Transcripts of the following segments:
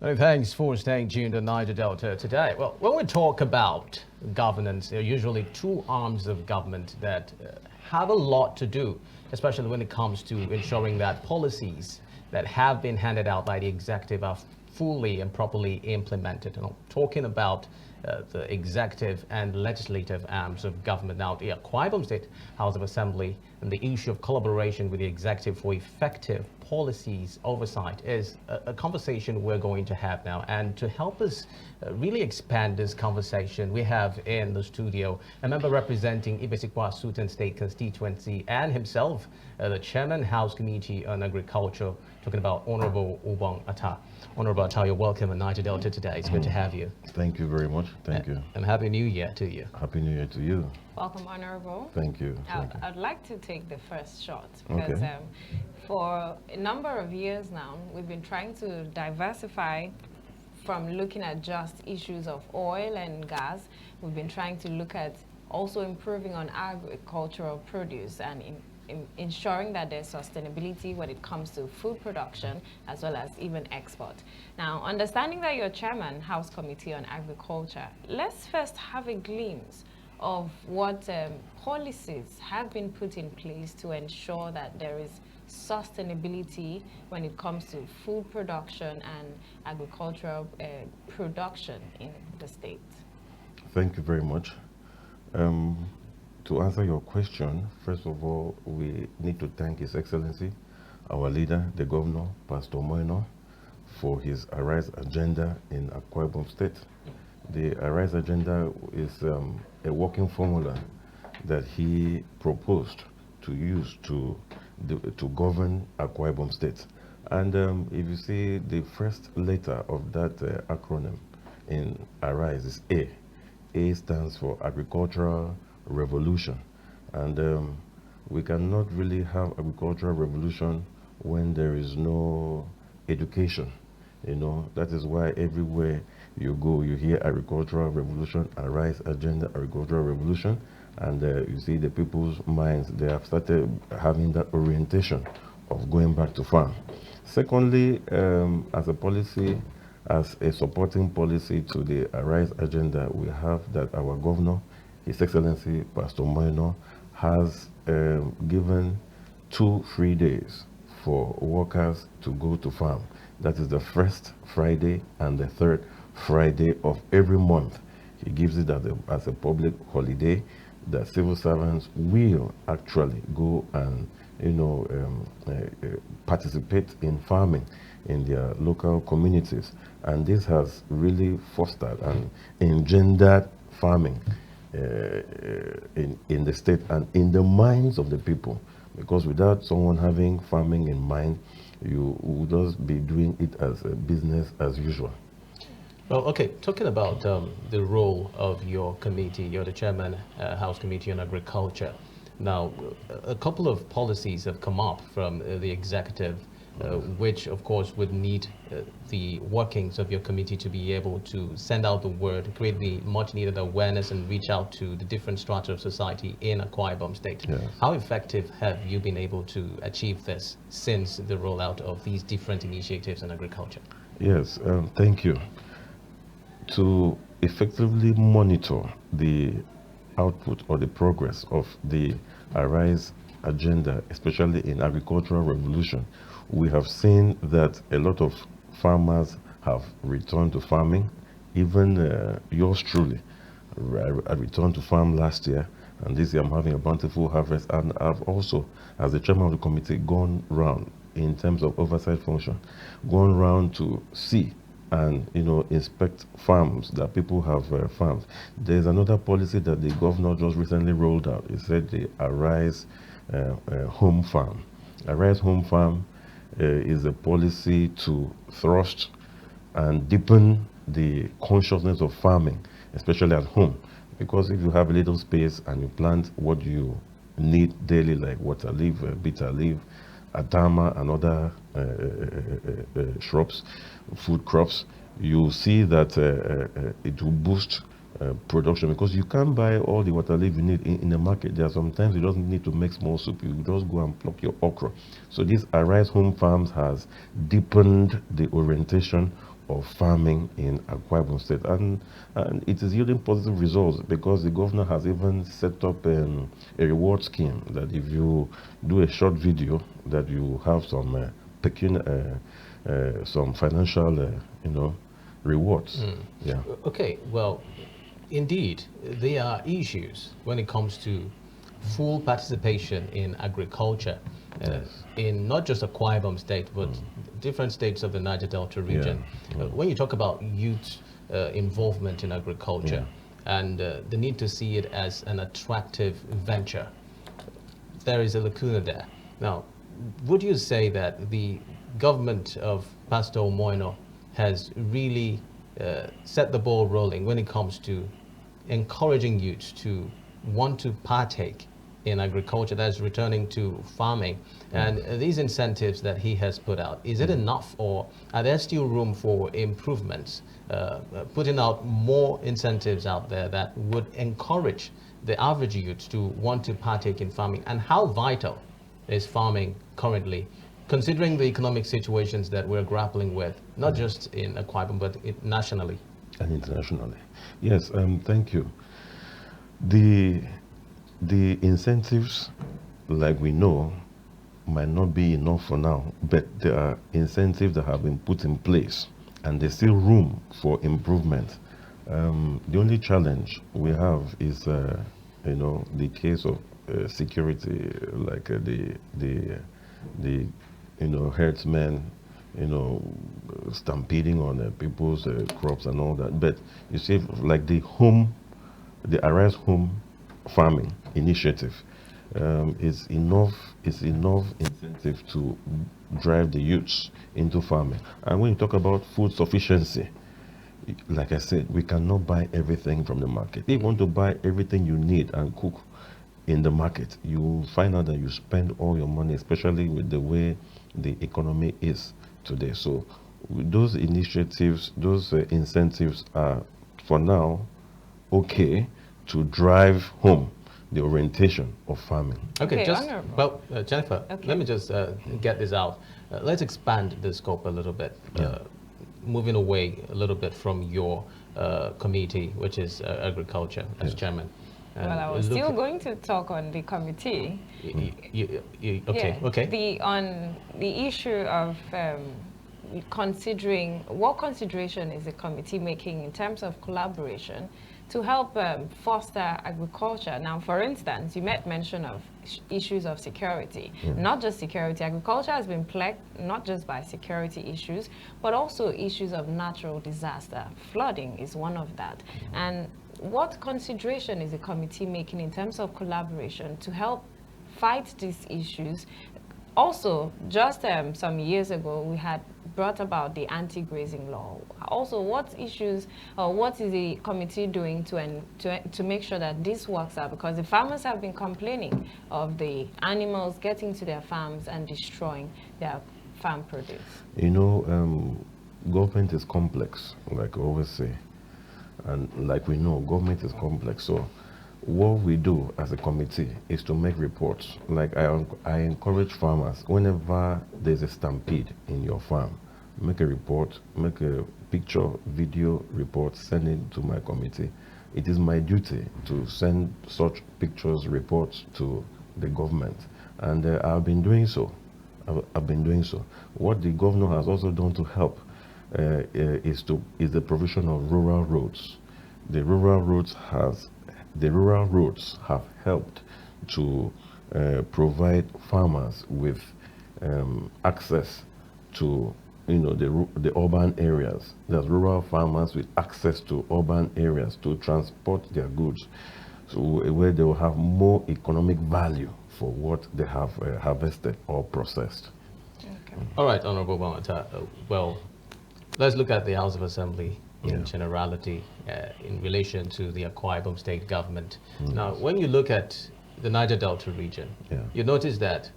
Many thanks for staying tuned to Niger Delta today. Well, when we talk about governance, there are usually two arms of government that have a lot to do, especially when it comes to ensuring that policies that have been handed out by the executive are fully and properly implemented. And I'm talking about the executive and legislative arms of government. Now, the Akwa Ibom State House of Assembly and the issue of collaboration with the executive for effective policies oversight is a conversation we're going to have now. And to help us really expand this conversation, we have in the studio a member representing Ibesikpo Asutan State Constituency and himself, the Chairman House Committee on Agriculture, talking about Honorable Ubong Attah. Honorable Attah, you're welcome in Niger Delta today. It's good to have you. Thank you very much. Thank you. And Happy New Year to you. Happy New Year to you. Welcome, Honorable. Thank you. I'd like to take the first shot because for a number of years now, we've been trying to diversify from looking at just issues of oil and gas. We've been trying to look at also improving on agricultural produce and ensuring that there's sustainability when it comes to food production as well as even export. Now, understanding that you're Chairman, House Committee on Agriculture, let's first have a glimpse of what policies have been put in place to ensure that there is sustainability when it comes to food production and agricultural production in the state. Thank you very much. To answer your question, first of all, we need to thank His Excellency, our leader, the Governor, Pastor Moino, for his Arise agenda in Akwa Ibom State. The Arise agenda is a working formula that he proposed to use to govern Akwa Ibom State. And if you see the first letter of that acronym in Arise is A. A stands for Agricultural Revolution. And we cannot really have agricultural revolution when there is no education. You know, that is why everywhere you go, you hear agricultural revolution, Arise agenda, agricultural revolution, and you see the people's minds, they have started having that orientation of going back to farm. Secondly, as a policy, as a supporting policy to the Arise agenda, we have that our governor, His Excellency Pastor Moino, has given 2 free days for workers to go to farm. That is the first Friday and the third Friday of every month. He gives it as a public holiday that civil servants will actually go and participate in farming in their local communities. And this has really fostered and engendered farming in the state and in the minds of the people. Because without someone having farming in mind, you would just be doing it as a business as usual. Well, okay, talking about the role of your committee, you're the Chairman, House Committee on Agriculture. Now, a couple of policies have come up from the executive, which of course would need the workings of your committee to be able to send out the word, create the much needed awareness and reach out to the different strata of society in Akwa Ibom State. Yes. How effective have you been able to achieve this since the rollout of these different initiatives in agriculture? Yes, thank you. To effectively monitor the output or the progress of the Arise agenda, especially in agricultural revolution, we have seen that a lot of farmers have returned to farming. Even yours truly, I returned to farm last year, and this year I'm having a bountiful harvest. And I've also, as the chairman of the committee, gone round in terms of oversight function, gone round to see and inspect farms that people have farms. There's another policy that the governor just recently rolled out. He said the Arise Home Farm. Arise Home Farm is a policy to thrust and deepen the consciousness of farming, especially at home. Because if you have a little space and you plant what you need daily, like water leaf, bitter leaf, atama, and other shrubs, food crops, you see that it will boost production, because you can't buy all the water leaf you need in the market. There are sometimes you don't need to make small soup, you just go and pluck your okra. So this Arise Home Farms has deepened the orientation of farming in Akwa Ibom State, and it is yielding positive results because the governor has even set up a reward scheme that if you do a short video, that you have some some financial, rewards. Yeah. Okay, well, indeed, there are issues when it comes to full participation in agriculture in not just Akwa Ibom State, but different states of the Niger Delta region. When you talk about youth involvement in agriculture and the need to see it as an attractive venture, there is a lacuna there. Now, would you say that the government of Pastor Moino has really set the ball rolling when it comes to encouraging youth to want to partake in agriculture, that's returning to farming, and these incentives that he has put out, is it enough, or are there still room for improvements, putting out more incentives out there that would encourage the average youth to want to partake in farming? And how vital is farming currently, considering the economic situations that we're grappling with, not just in Akwa Ibom, but nationally? And internationally. Yes, thank you. The incentives, like we know, might not be enough for now, but there are incentives that have been put in place, and there's still room for improvement. The only challenge we have is, the case of security, like the herdsmen, stampeding on people's crops and all that. But you see, like the Arise Home Farming initiative is enough incentive to drive the youths into farming. And when you talk about food sufficiency, like I said, we cannot buy everything from the market. If you want to buy everything you need and cook in the market, you find out that you spend all your money, especially with the way the economy is today. So those initiatives, those incentives are, for now, okay to drive home the orientation of farming. Okay, Jennifer, let me just get this out. Let's expand the scope a little bit, moving away a little bit from your committee, which is agriculture, as chairman. Well, I was still going to talk on the committee. Okay. On the issue of considering, what consideration is the committee making in terms of collaboration to help foster agriculture? Now, for instance, you made mention of issues of security. Not just security, agriculture has been plagued not just by security issues, but also issues of natural disaster. Flooding is one of that. And what consideration is the committee making in terms of collaboration to help fight these issues? Also, just some years ago, we had brought about the anti-grazing law. Also, what issues or what is the committee doing to make sure that this works out? Because the farmers have been complaining of the animals getting to their farms and destroying their farm produce. Government is complex, like I always say. And like we know, government is complex. So what we do as a committee is to make reports. Like I encourage farmers, whenever there's a stampede in your farm, make a report, make a picture, video report, send it to my committee. It is my duty to send such pictures, reports to the government. And I've been doing so. What the governor has also done to help is the provision of rural roads. The rural roads have helped to provide farmers with access to the urban areas. There's rural farmers with access to urban areas to transport their goods, so where they will have more economic value for what they have harvested or processed. Okay. All right, Honorable Ubong Attah. Well, let's look at the House of Assembly in generality in relation to the Akwa Ibom State government. Now, when you look at the Niger Delta region, you notice that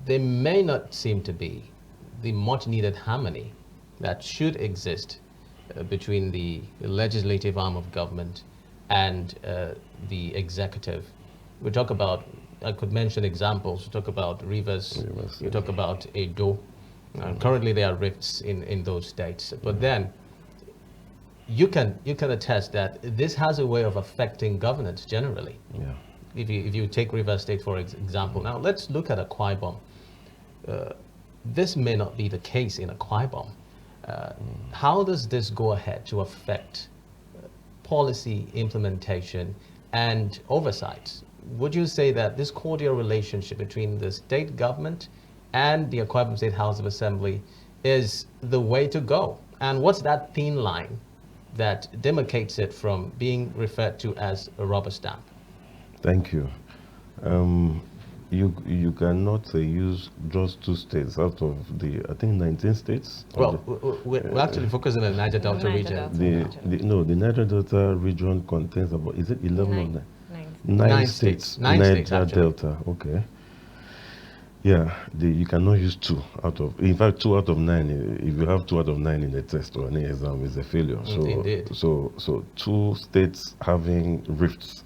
there may not seem to be the much needed harmony that should exist between the legislative arm of government and the executive. We talk about, I could mention examples, we talk about Rivers, you talk about Edo, Currently, there are rifts in those states. But then, you can attest that this has a way of affecting governance generally. Yeah. If you take Rivers State for example, now let's look at Akwa Ibom. This may not be the case in Akwa Ibom. How does this go ahead to affect policy implementation and oversight? Would you say that this cordial relationship between the state government and the Akwa Ibom State House of Assembly is the way to go? And what's that thin line that demarcates it from being referred to as a rubber stamp? Thank you. You cannot use just 2 states out of the, I think, 19 states. Well, we're actually focusing on the Niger Delta region. The Niger Delta region contains about, is it 11 or 9? 9 states. Nine states, Niger actually. Delta, okay. Yeah, you cannot use 2 out of, in fact, 2 out of 9. If you have 2 out of 9 in a test or any exam, is a failure. Indeed. So 2 states having rifts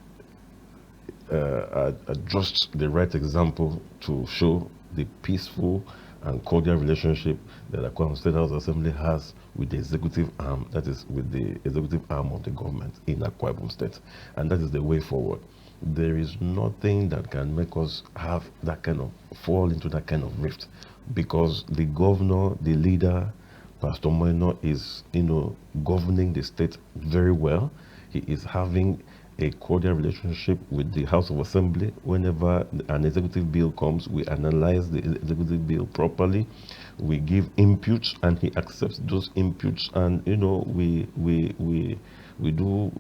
are just the right example to show the peaceful and cordial relationship that Akwa Ibom State House Assembly has with the executive arm, that is with the executive arm of the government in Akwa Ibom State. And that is the way forward. There is nothing that can make us have that kind of, fall into that kind of rift, because the governor, the leader, Pastor Moino, is, governing the state very well. He is having a cordial relationship with the House of Assembly. Whenever an executive bill comes, we analyze the executive bill properly. We give inputs, and he accepts those inputs. And we do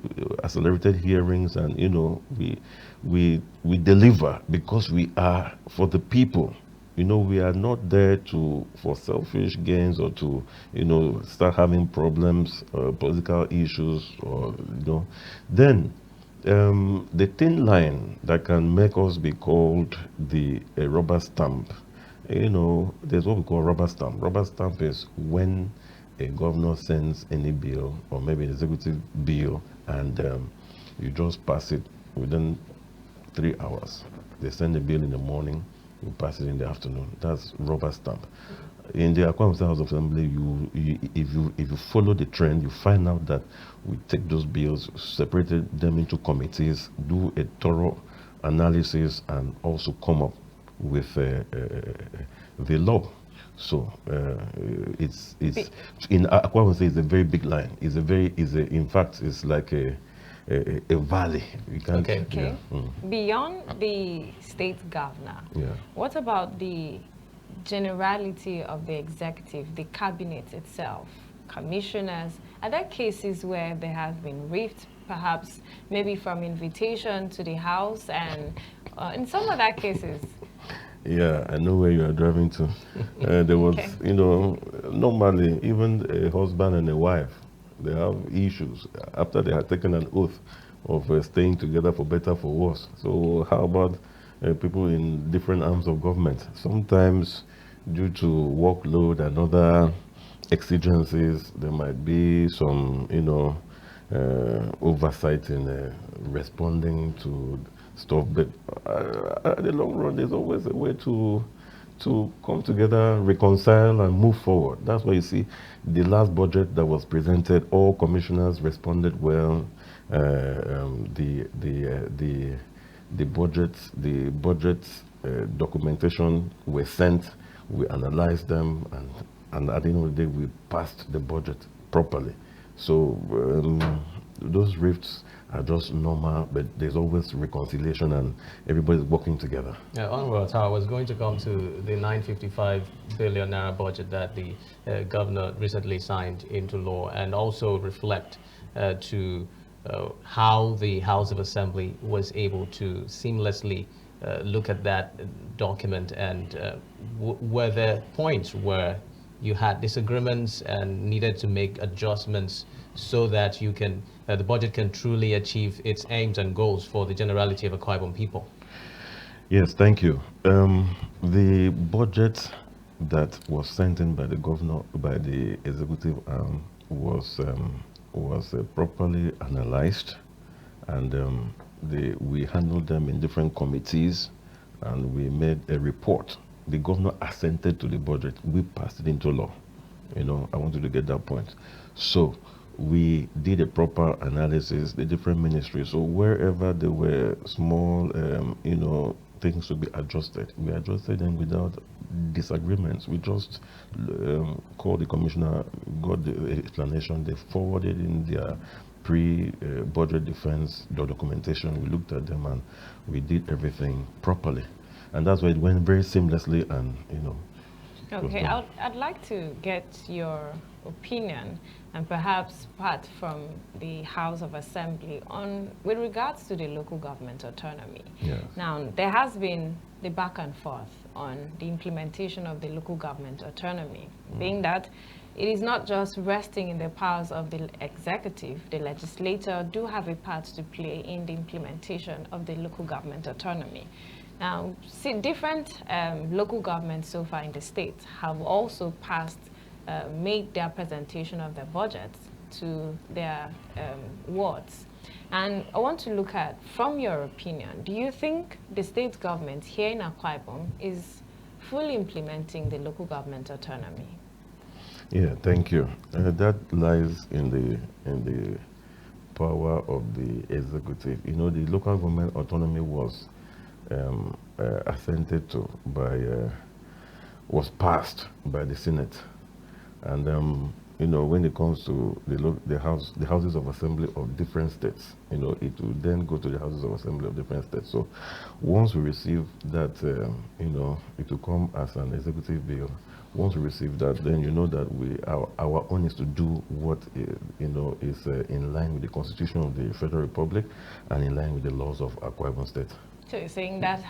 accelerated hearings, and we deliver because we are for the people. We are not there for selfish gains or to start having problems, political issues, or then. The thin line that can make us be called a rubber stamp, there's what we call rubber stamp. Rubber stamp is when a governor sends any bill, or maybe an executive bill, and you just pass it within 3 hours. They send the bill in the morning, you pass it in the afternoon. That's rubber stamp. In the Akwa Ibom State House of Assembly, if you follow the trend, you find out that we take those bills, separated them into committees, do a thorough analysis, and also come up with the law. So it's in Akwa Ibom State, it's a very big line. In fact, it's like a valley. You can't, okay. Yeah. Beyond the state governor, what about the generality of the executive, the cabinet itself, commissioners? Are there cases where there have been rifts, perhaps maybe from invitation to the house, and in some other cases? Yeah, I know where you are driving to. There was, normally even a husband and a wife, they have issues after they had taken an oath of staying together for better, for worse. So how about people in different arms of government? Sometimes due to workload and other exigencies, there might be some, oversight in responding to stuff. But at the long run, there's always a way to come together, reconcile, and move forward. That's why you see the last budget that was presented, all commissioners responded well. The budget documentation were sent. We analyzed them, and at the end of the day, we passed the budget properly. So those rifts are just normal, but there's always reconciliation, and everybody's working together. Yeah, onwards, I was going to come to the 955 billion naira budget that the governor recently signed into law, and also reflect to how the House of Assembly was able to seamlessly look at that document, and were there points where you had disagreements and needed to make adjustments so that you can the budget can truly achieve its aims and goals for the generality of Akwa Ibom people? Yes, thank you. The budget that was sent in by the governor, by the executive arm, was properly analyzed, and we handled them in different committees, and we made a report the governor assented to the budget. We passed it into law. You know, I want you to get that point. So we did a proper analysis, the different ministries. So wherever there were small, you know, things to be adjusted, we adjusted them without disagreements. We just called the commissioner, got the explanation, they forwarded in their pre-budget defense documentation. We looked at them and we did everything properly. And that's why it went very seamlessly and, you know. Okay, I'd like to get your opinion and perhaps part from the House of Assembly on with regards to the local government autonomy. Yes. Now, there has been the back and forth on the implementation of the local government autonomy, being that it is not just resting in the powers of the executive. The legislature do have a part to play in the implementation of the local government autonomy. Now, different local governments so far in the state have also passed, made their presentation of their budgets to their wards. And I want to look at, from your opinion, do you think the state government here in Akwa Ibom is fully implementing the local government autonomy? Yeah, thank you. That lies in the power of the executive. You know, the local government autonomy was assented to by, was passed by the Senate, and you know, when it comes to the houses of assembly of different states, you know, it will then go to the houses of assembly of different states. So once we receive that, you know, it will come as an executive bill. Once we receive that, then you know that our own is to do what you know is in line with the Constitution of the Federal Republic and in line with the laws of Akwa Ibom State. So you're saying that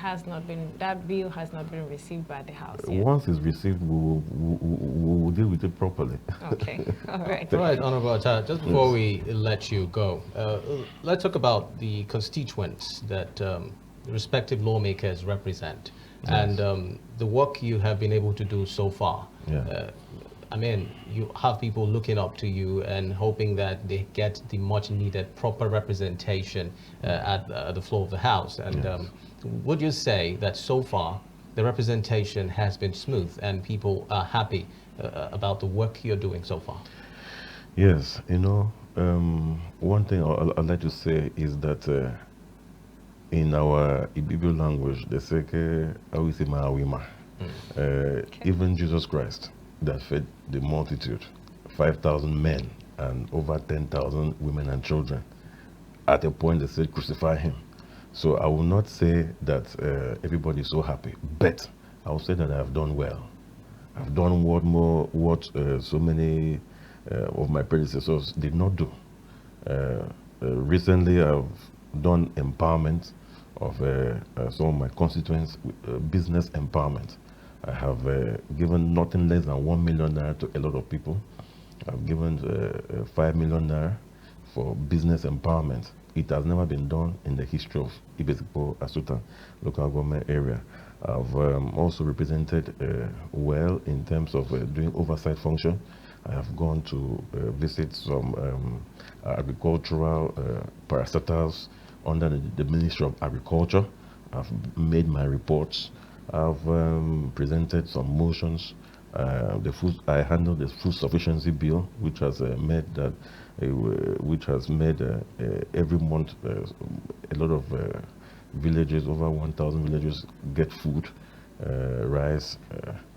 that bill has not been received by the House yet? Once it's received, we will deal with it properly. Okay, all right. All right, Honorable Attah, just before we let you go, let's talk about the constituents that the respective lawmakers represent. Yes. And the work you have been able to do so far. Yeah. I mean, you have people looking up to you and hoping that they get the much needed proper representation at the floor of the House. And yes. Would you say that so far the representation has been smooth and people are happy about the work you're doing so far? Yes, you know, one thing I'd like to say is that in our Ibibio language, they say, even Jesus Christ that fed the multitude, 5,000 men and over 10,000 women and children. At a point, they said, crucify him. So I will not say that everybody is so happy, but I will say that I have done well. I've done what so many of my predecessors did not do. Recently, I've done empowerment of some of my constituents, business empowerment. I have given nothing less than 1 million naira to a lot of people. I've given 5 million naira for business empowerment. It has never been done in the history of Ibesikpo, Asutan local government area. I've also represented well in terms of doing oversight function. I have gone to visit some agricultural parastatals under the Ministry of Agriculture. I've made my reports. I've presented some motions. I handled the food sufficiency bill, which has made that, every month a lot of villages, over 1,000 villages, get food, rice,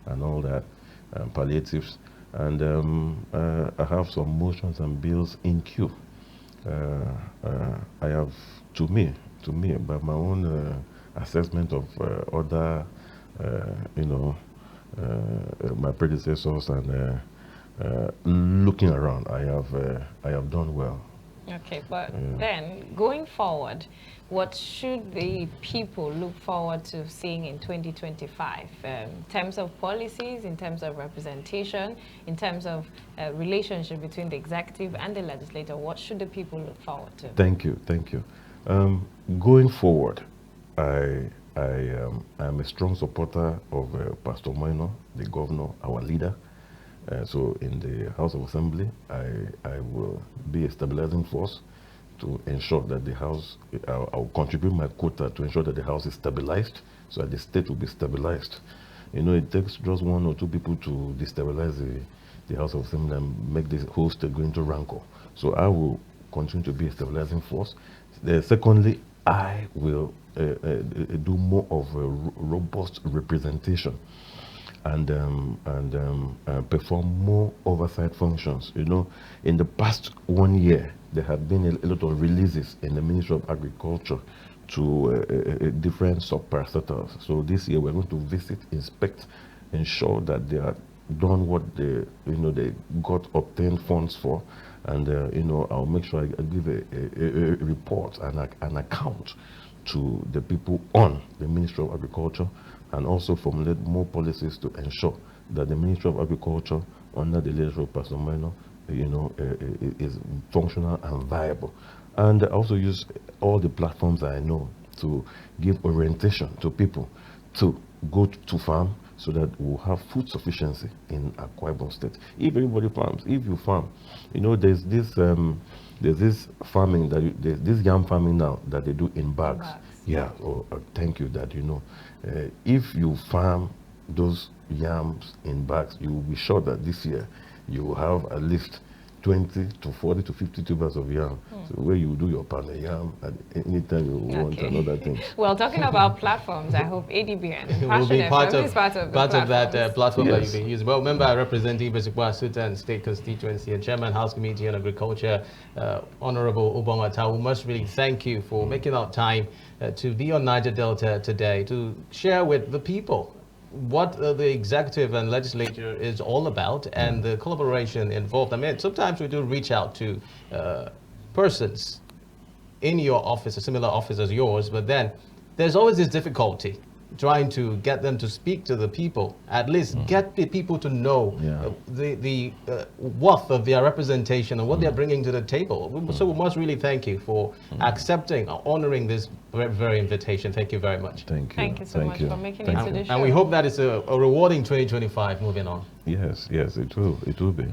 and all that, palliatives. And I have some motions and bills in queue. I have, to me, by my own assessment of other, you know, my predecessors and looking around, I have done well. Okay, but then going forward, what should the people look forward to seeing in 2025 in terms of policies, in terms of representation, in terms of relationship between the executive and the legislature? What should the people look forward to? Thank you. Going forward, I am a strong supporter of Pastor Moino, the governor, our leader. So in the House of Assembly, I will be a stabilizing force to ensure that the House, I will contribute my quota to ensure that the House is stabilized, so that the state will be stabilized. it takes just one or two people to destabilize the House of Assembly and make the whole state go into rancor. So I will continue to be a stabilizing force. Secondly, I will do more of a robust representation and perform more oversight functions. In the past 1 year, there have been a lot of releases in the Ministry of Agriculture to different sub-parastatals. So this year we're going to visit, inspect, ensure that they are done what they got obtained funds for, and I'll make sure I give a report and an account to the people on the Ministry of Agriculture, and also formulate more policies to ensure that the Ministry of Agriculture under the leadership of Pastor Minor is functional and viable. And I also use all the platforms I know to give orientation to people to go to farm, so that we'll have food sufficiency in Akwa Ibom State. If everybody farms, if you farm, there's this farming there's this yam farming now that they do in bags. Yeah. Thank you. That if you farm those yams in bags, you will be sure that this year you will have at least 20 to 40 to 50 tubers of yam. So where you do your pound of yam at any time you want another thing. Well, talking about platforms, I hope ADB and will be part of that platform yes. that you've been using. Well, remember, I represent Ibesikpo Asutan State Constituency and Chairman House Committee on Agriculture, Honorable Ubong Attah. We must really thank you for making out time to be on Niger Delta today, to share with the people what the executive and legislature is all about and the collaboration involved. I mean, sometimes we do reach out to persons in your office, a similar office as yours, but then there's always this difficulty trying to get them to speak to the people, at least get the people to know the worth of their representation and what they're bringing to the table. So we must really thank you for accepting, honoring this very, very invitation. Thank you very much. Thank you. Thank you so much for making it to the show. And we hope that it's a rewarding 2025 moving on. Yes, it will be.